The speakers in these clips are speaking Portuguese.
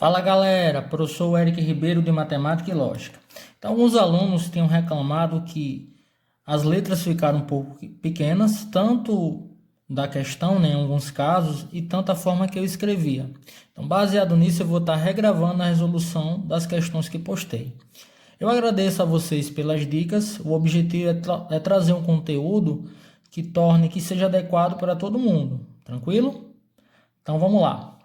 Fala galera, professor Eric Ribeiro de Matemática e Lógica. Então, alguns alunos tinham reclamado que as letras ficaram um pouco pequenas, tanto da questão, né, em alguns casos, e tanto a forma que eu escrevia. Então, baseado nisso, eu vou estar regravando a resolução das questões que postei. Eu agradeço a vocês pelas dicas. O objetivo é trazer um conteúdo que seja adequado para todo mundo. Tranquilo? Então, vamos lá.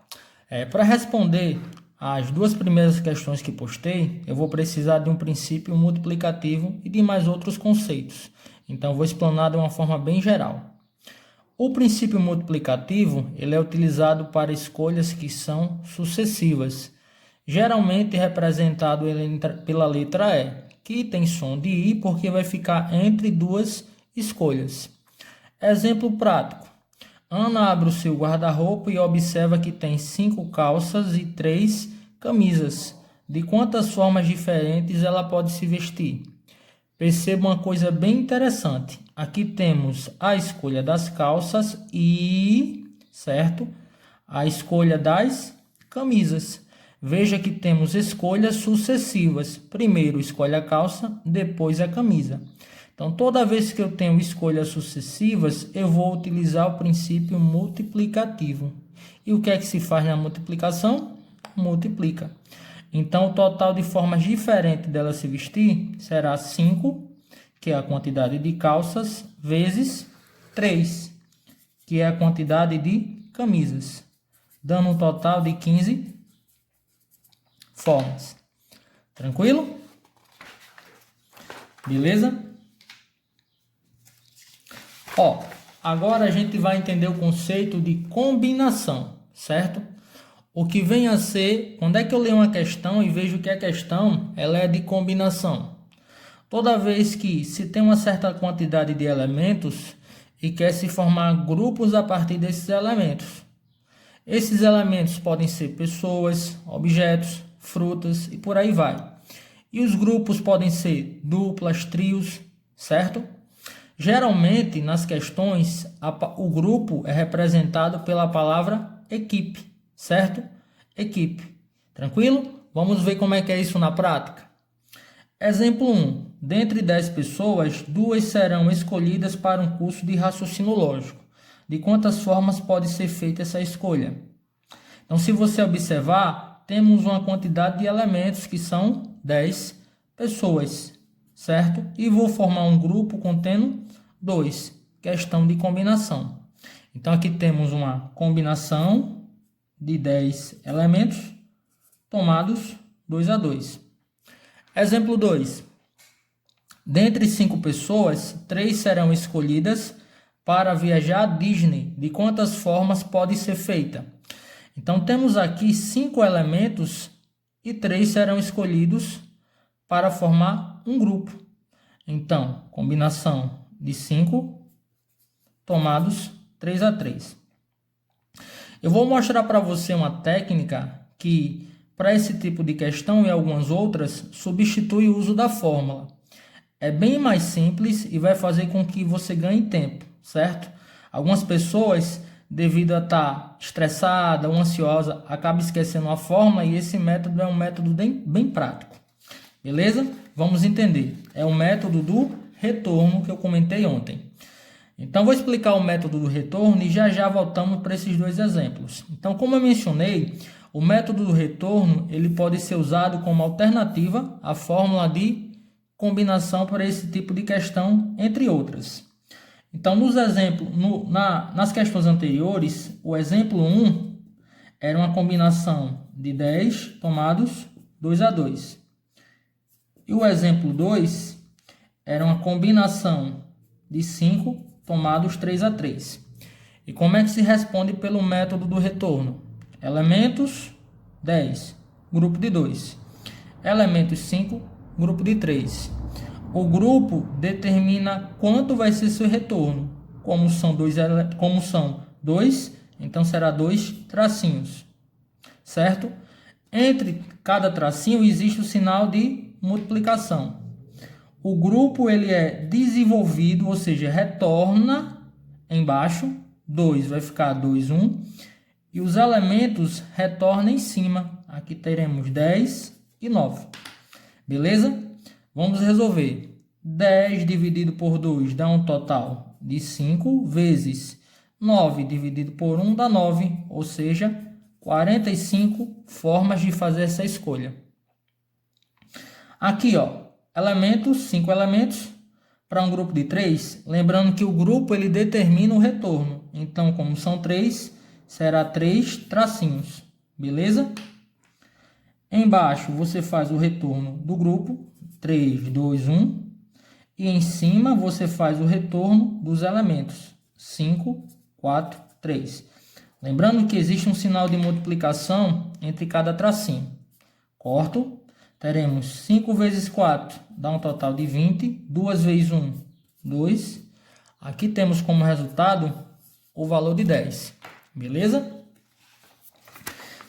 Para responder as duas primeiras questões que postei, eu vou precisar de um princípio multiplicativo e de mais outros conceitos. Então, vou explanar de uma forma bem geral. O princípio multiplicativo ele é utilizado para escolhas que são sucessivas, geralmente representado pela letra E, que tem som de I porque vai ficar entre duas escolhas. Exemplo prático. Ana abre o seu guarda-roupa e observa que tem 5 calças e 3 camisas. De quantas formas diferentes ela pode se vestir? Perceba uma coisa bem interessante. Aqui temos a escolha das calças e, certo? A escolha das camisas. Veja que temos escolhas sucessivas. Primeiro escolhe a calça, depois a camisa. Então, toda vez que eu tenho escolhas sucessivas, eu vou utilizar o princípio multiplicativo. E o que é que se faz na multiplicação? Multiplica. Então, o total de formas diferentes dela se vestir será 5, que é a quantidade de calças, vezes 3, que é a quantidade de camisas, dando um total de 15 formas. Tranquilo? Beleza? Agora a gente vai entender o conceito de combinação, certo? O que vem a ser, quando é que eu leio uma questão e vejo que a questão ela é de combinação? Toda vez que se tem uma certa quantidade de elementos e quer se formar grupos a partir desses elementos. Esses elementos podem ser pessoas, objetos, frutas e por aí vai. E os grupos podem ser duplas, trios, certo? Geralmente, nas questões, o grupo é representado pela palavra equipe, certo? Equipe. Tranquilo? Vamos ver como é que é isso na prática. Exemplo 1. Dentre 10 pessoas, 2 serão escolhidas para um curso de raciocínio lógico. De quantas formas pode ser feita essa escolha? Então, se você observar, temos uma quantidade de elementos que são 10 pessoas, certo? E vou formar um grupo contendo 2, questão de combinação. Então, aqui temos uma combinação de 10 elementos tomados 2 a 2. Exemplo 2. Dentre 5 pessoas, 3 serão escolhidas para viajar a Disney. De quantas formas pode ser feita? Então, temos aqui 5 elementos e 3 serão escolhidos para formar um grupo. Então, combinação de 5 tomados 3 a 3. Eu vou mostrar para você uma técnica que, para esse tipo de questão e algumas outras, substitui o uso da fórmula. É bem mais simples e vai fazer com que você ganhe tempo, certo? Algumas pessoas, devido a estar estressada ou ansiosa, acabam esquecendo a fórmula e esse método é um método bem prático. Beleza? Vamos entender. É o método do retorno que eu comentei ontem. Então, vou explicar o método do retorno e já voltamos para esses dois exemplos. Então, como eu mencionei, o método do retorno ele pode ser usado como alternativa à fórmula de combinação para esse tipo de questão, entre outras. Então, nos exemplos, nas questões anteriores, o exemplo 1 era uma combinação de 10 tomados 2 a 2. E o exemplo 2 era uma combinação de 5 tomados 3 a 3. E como é que se responde pelo método do retorno? Elementos 10, grupo de 2. Elementos 5, grupo de 3. O grupo determina quanto vai ser seu retorno. Como são dois, então será 2 tracinhos. Certo? Entre cada tracinho existe o sinal de multiplicação. O grupo ele é desenvolvido, ou seja, retorna embaixo, 2 vai ficar 2, 1, e os elementos retornam em cima, aqui teremos 10 e 9. Beleza? Vamos resolver. 10 dividido por 2 dá um total de 5, vezes 9 dividido por 1 dá 9, ou seja, 45 formas de fazer essa escolha. Aqui, ó, elementos, 5 elementos para um grupo de 3. Lembrando que o grupo ele determina o retorno. Então, como são 3, será 3 tracinhos. Beleza? Embaixo você faz o retorno do grupo, 3, 2, 1. E em cima você faz o retorno dos elementos, 5, 4, 3. Lembrando que existe um sinal de multiplicação entre cada tracinho. Corto, teremos 5 vezes 4, dá um total de 20. 2 vezes 1, 2. Aqui temos como resultado o valor de 10. Beleza?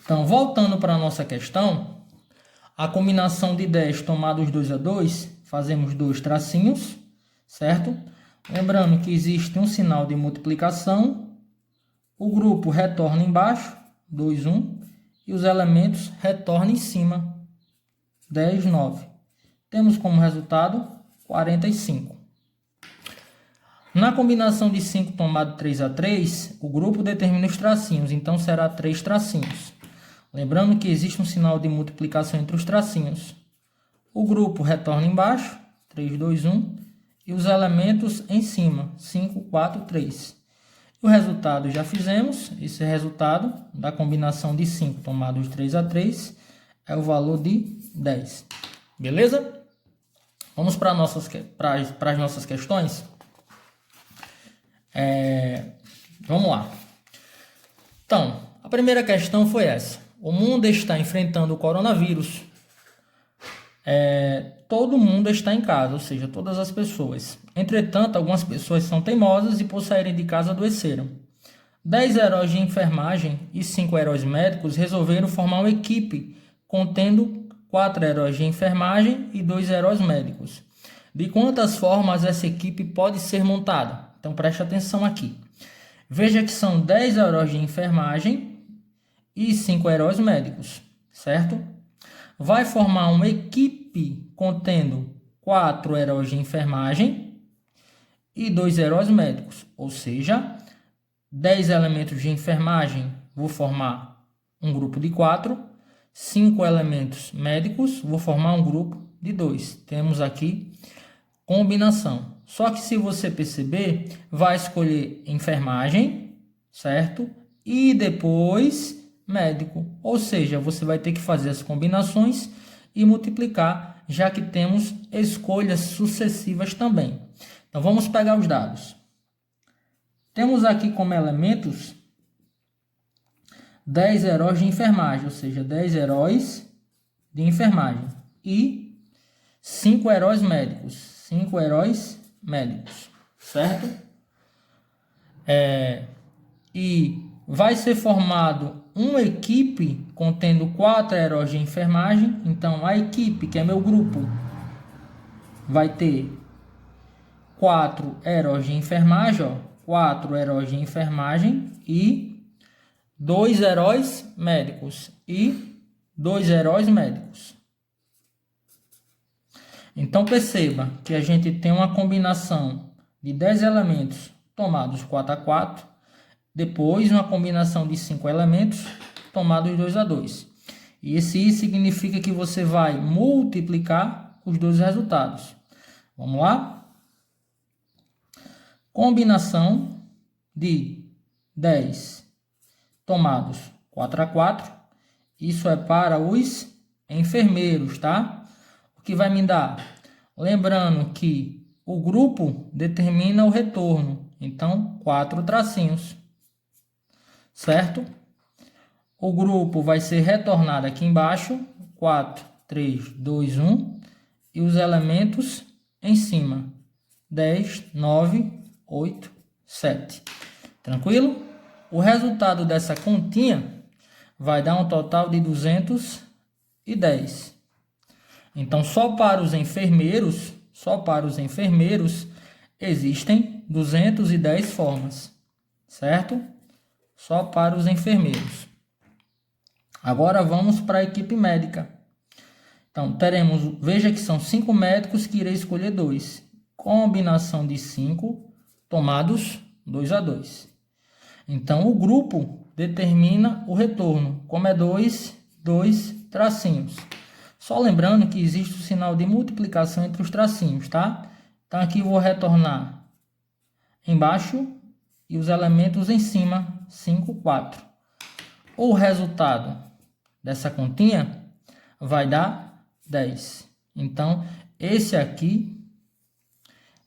Então, voltando para a nossa questão, a combinação de 10 tomados 2 a 2, fazemos 2 tracinhos, certo? Lembrando que existe um sinal de multiplicação, o grupo retorna embaixo, 2, 1, e os elementos retornam em cima, 10, 9. Temos como resultado 45. Na combinação de 5 tomado 3 a 3, o grupo determina os tracinhos, então será 3 tracinhos. Lembrando que existe um sinal de multiplicação entre os tracinhos. O grupo retorna embaixo, 3, 2, 1, e os elementos em cima, 5, 4, 3. O resultado já fizemos, esse resultado da combinação de 5 tomados 3 a 3 é o valor de 10. Beleza? Vamos para as nossas questões. Vamos lá. Então, a primeira questão foi essa. O mundo está enfrentando o coronavírus. Todo mundo está em casa, ou seja, todas as pessoas. Entretanto, algumas pessoas são teimosas e por saírem de casa adoeceram. 10 heróis de enfermagem e 5 heróis médicos resolveram formar uma equipe contendo 4 heróis de enfermagem e 2 heróis médicos. De quantas formas essa equipe pode ser montada? Então preste atenção aqui. Veja que são 10 heróis de enfermagem e 5 heróis médicos, certo? Vai formar uma equipe contendo 4 heróis de enfermagem e 2 heróis médicos. Ou seja, 10 elementos de enfermagem, vou formar um grupo de 4. 5 elementos médicos, vou formar um grupo de 2. Temos aqui combinação. Só que se você perceber, vai escolher enfermagem, certo? E depois médico. Ou seja, você vai ter que fazer as combinações e multiplicar, já que temos escolhas sucessivas também. Então, vamos pegar os dados. Temos aqui como elementos 10 heróis de enfermagem, ou seja, 10 heróis de enfermagem. E 5 heróis médicos. 5 heróis médicos, certo? E vai ser formado uma equipe contendo 4 heróis de enfermagem. Então, a equipe, que é meu grupo, vai ter 4 heróis de enfermagem, ó, 4 heróis de enfermagem e 2 heróis médicos e 2 heróis médicos. Então, perceba que a gente tem uma combinação de 10 elementos tomados 4 a 4, depois uma combinação de 5 elementos tomados 2 a 2. E esse significa que você vai multiplicar os dois resultados. Vamos lá? Combinação de 10 tomados 4 a 4. Isso é para os enfermeiros, tá? O que vai me dar? Lembrando que o grupo determina o retorno. Então, 4 tracinhos. Certo? O grupo vai ser retornado aqui embaixo. 4, 3, 2, 1. E os elementos em cima. 10, 9, 8, 7. Tranquilo? O resultado dessa continha vai dar um total de 210. Então, só para os enfermeiros, existem 210 formas, certo? Só para os enfermeiros. Agora vamos para a equipe médica. Então, teremos, veja que são 5 médicos que irei escolher 2. Combinação de 5 tomados 2 a 2. Então, o grupo determina o retorno. Como é 2, 2 tracinhos. Só lembrando que existe o sinal de multiplicação entre os tracinhos, tá? Então, aqui vou retornar embaixo e os elementos em cima, 5, 4. O resultado dessa continha vai dar 10. Então, esse aqui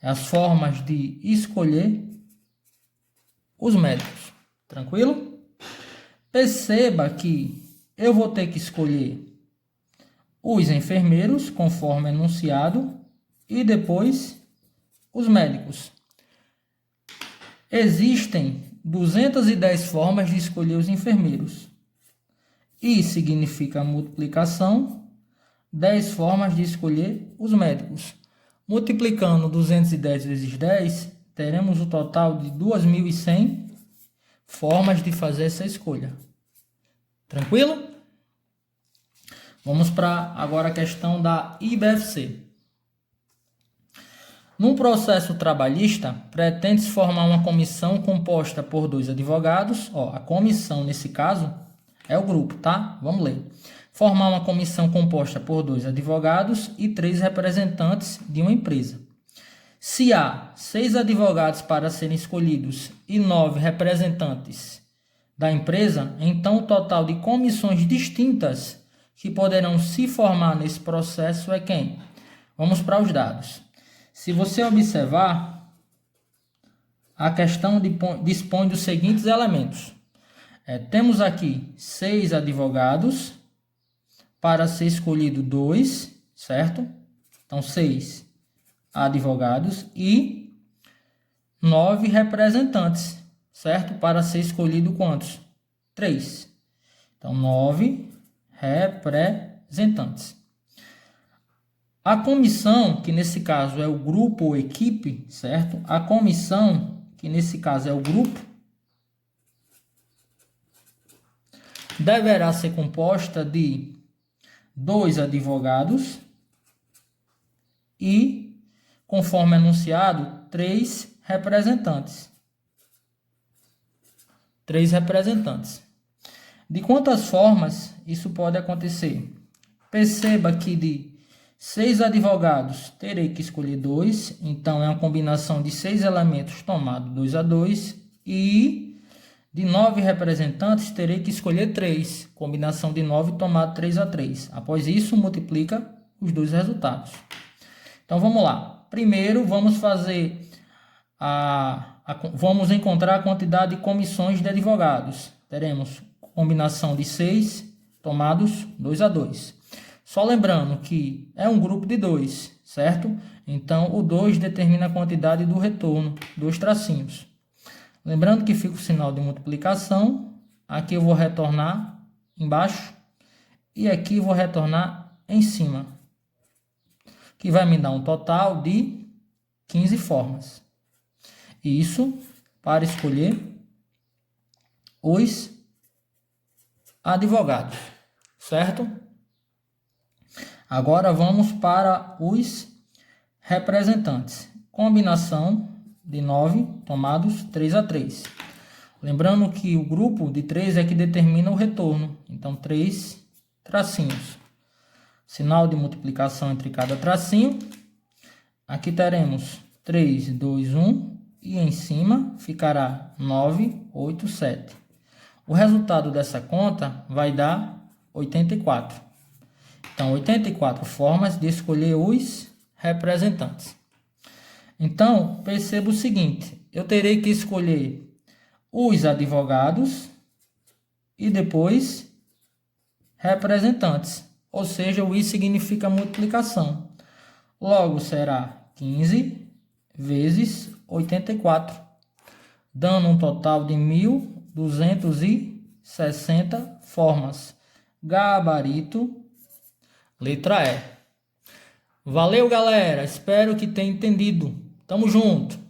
é as formas de escolher os médicos. Tranquilo? Perceba que eu vou ter que escolher os enfermeiros, conforme enunciado, e depois os médicos. Existem 210 formas de escolher os enfermeiros. I significa multiplicação, 10 formas de escolher os médicos. Multiplicando 210 vezes 10, teremos o total de 2.100 formas de fazer essa escolha. Tranquilo? Vamos para agora a questão da IBFC. Num processo trabalhista, pretende-se formar uma comissão composta por 2 advogados. A comissão, nesse caso, é o grupo, tá? Vamos ler. Formar uma comissão composta por 2 advogados e 3 representantes de uma empresa. Se há 6 advogados para serem escolhidos e 9 representantes da empresa, então o total de comissões distintas que poderão se formar nesse processo é quem? Vamos para os dados. Se você observar, a questão dispõe dos seguintes elementos. Temos aqui 6 advogados, para ser escolhido 2, certo? Então, 6 advogados e 9 representantes, certo? Para ser escolhido quantos? 3. Então, 9 representantes. A comissão, que nesse caso é o grupo ou equipe, certo? A comissão, que nesse caso é o grupo, deverá ser composta de 2 advogados e, conforme anunciado, 3 representantes. 3 representantes. De quantas formas isso pode acontecer? Perceba que de 6 advogados terei que escolher 2, então é uma combinação de 6 elementos tomado 2 a 2, e de 9 representantes, terei que escolher 3. Combinação de 9 tomado 3 a 3. Após isso, multiplica os dois resultados. Então, vamos lá. Primeiro, vamos fazer vamos encontrar a quantidade de comissões de advogados. Teremos combinação de 6 tomados 2 a 2. Só lembrando que é um grupo de 2, certo? Então, o 2 determina a quantidade do retorno, 2 tracinhos. Lembrando que fica o sinal de multiplicação. Aqui eu vou retornar embaixo e aqui eu vou retornar em cima, que vai me dar um total de 15 formas. Isso para escolher os advogados, certo? Agora vamos para os representantes. Combinação de 9 tomados 3 a 3. Lembrando que o grupo de 3 é que determina o retorno. Então, 3 tracinhos. Sinal de multiplicação entre cada tracinho. Aqui teremos 3, 2, 1. E em cima ficará 9, 8, 7. O resultado dessa conta vai dar 84. Então, 84 formas de escolher os representantes. Então, perceba o seguinte, eu terei que escolher os advogados e depois representantes, ou seja, o I significa multiplicação. Logo, será 15 vezes 84, dando um total de 1.260 formas. Gabarito, letra E. Valeu, galera, espero que tenha entendido. Tamo junto!